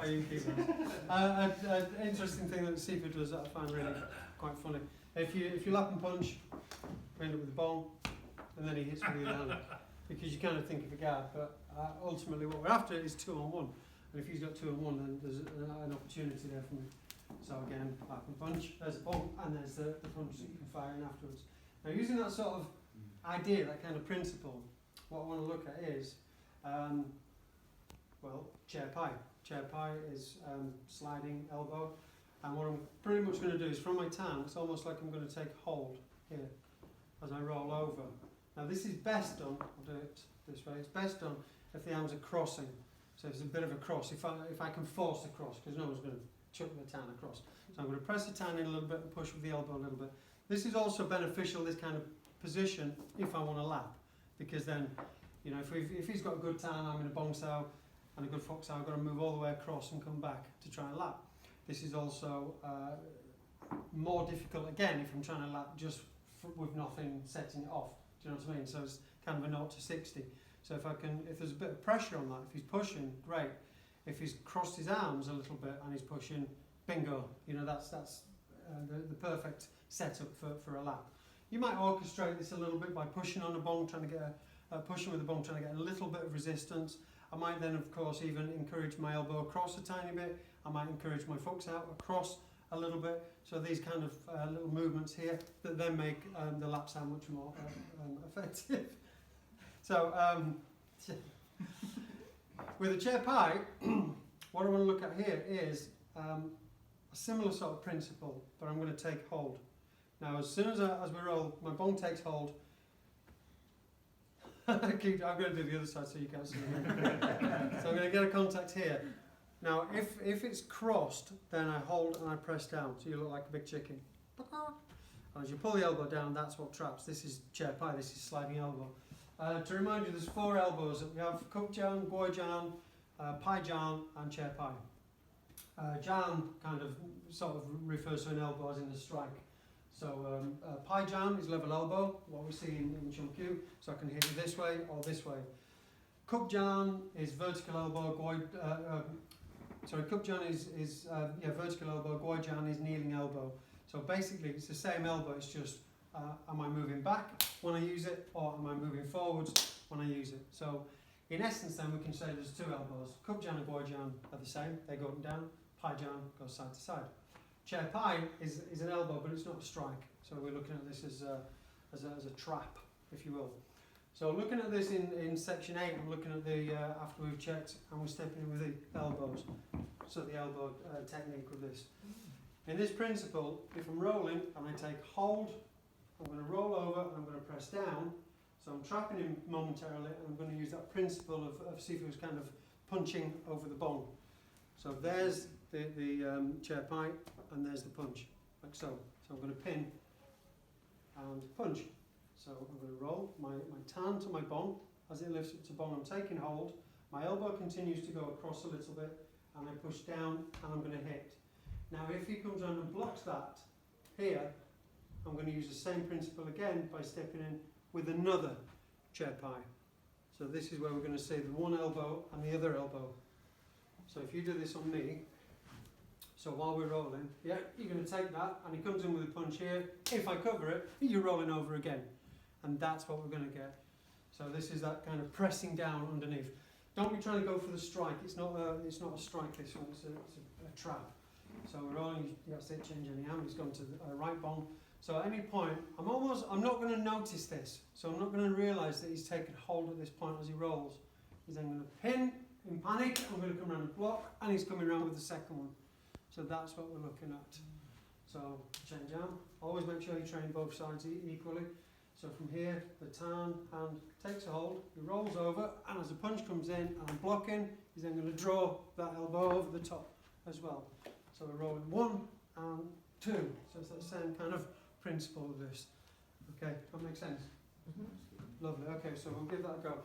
How you keep an interesting thing that Sifu does that I find really quite funny. If you lap and punch, you end up with the ball, and then he hits with the other hand. Because you kind of think of a guard, but ultimately what we're after is 2-on-1. And if he's got 2-on-1, then there's an opportunity there for me. So again, lap and punch, there's the ball, and there's the punch that you can fire in afterwards. Now using that sort of idea, that kind of principle, what I want to look at is, well, chair pie. Chair pie is sliding elbow, and what I'm pretty much going to do is from my tan, it's almost like I'm going to take hold here as I roll over. Now this is best done, I'll do it this way, it's best done if the arms are crossing. So if there's a bit of a cross, if I can force the cross, because no one's going to chuck the tan across. So I'm going to press the tan in a little bit and push with the elbow a little bit. This is also beneficial, this kind of position, if I want to lap, because then, you know, if he's got a good tan, I'm in a Bong Sau and a good Fox Sau, I've got to move all the way across and come back to try and lap. This is also more difficult again if I'm trying to lap just with nothing setting it off. Do you know what I mean? So it's kind of a 0 to 60. So if there's a bit of pressure on that, if he's pushing, great. If he's crossed his arms a little bit and he's pushing, bingo. You know, that's the perfect setup for a lap. You might orchestrate this a little bit by pushing on a bong, trying to get pushing with the bong, trying to get a little bit of resistance. I might then, of course, even encourage my elbow across a tiny bit. I might encourage my foot out across a little bit. So these kind of little movements here that then make the lap sound much more effective. So with a chair pie, what I want to look at here is a similar sort of principle, but I'm going to take hold. Now, as soon as we roll, my bong takes hold. I'm going to do the other side so you can't see me. So I'm going to get a contact here. Now, if it's crossed, then I hold and I press down, so you look like a big chicken. And as you pull the elbow down, that's what traps. This is chair pie, this is sliding elbow. To remind you, there's 4 elbows. We have Kup Jarn, Jarn, Pai Jarn, and chair pie. Jarn kind of sort of refers to an elbow as in a strike. So Pai Jarn is level elbow, what we see in Chung Kyu, so I can hit it this way or this way. Kup Jarn is vertical elbow, Kup Jarn is vertical elbow, Goi Jarn is kneeling elbow. So basically it's the same elbow, it's just am I moving back when I use it, or am I moving forwards when I use it? So in essence then we can say there's 2 elbows. Kup Jarn and Goi Jarn are the same, they go up and down. Pai Jarn goes side to side. Chair pie is an elbow, but it's not a strike. So we're looking at this as a trap, if you will. So looking at this in section 8, I'm looking at the after we've checked and we're stepping in with the elbows. So the elbow technique with this. In this principle, if I'm rolling and I take hold, I'm going to roll over and I'm going to press down. So I'm trapping him momentarily, and I'm going to use that principle of Sifu's kind of punching over the bong. So there's the chair pie, and there's the punch, like so. So I'm going to pin and punch. So I'm going to roll my tan to my bong. As it lifts up to bong, I'm taking hold. My elbow continues to go across a little bit, and I push down, and I'm going to hit. Now if he comes around and blocks that here, I'm going to use the same principle again by stepping in with another chair pie. So this is where we're going to see the one elbow and the other elbow. So if you do this on me, so while we're rolling, yeah, you're going to take that, and he comes in with a punch here. If I cover it, you're rolling over again. And that's what we're going to get. So this is that kind of pressing down underneath. Don't be trying to go for the strike. It's not a strike, this one, it's a trap. So we're rolling, you have to change any arm, he's gone to the right bong. So at any point, I'm not going to notice this. So I'm not going to realise that he's taken hold at this point as he rolls. He's then going to pin, in panic, I'm going to come around and block, and he's coming around with the second one. So that's what we're looking at. So change arm, always make sure you train both sides equally. So from here, the tan hand takes a hold, he rolls over, and as the punch comes in and I'm blocking, he's then going to draw that elbow over the top as well. So we're rolling 1 and 2. So it's that same kind of principle of this. Okay, that makes sense? Mm-hmm. Lovely. Okay, so we'll give that a go.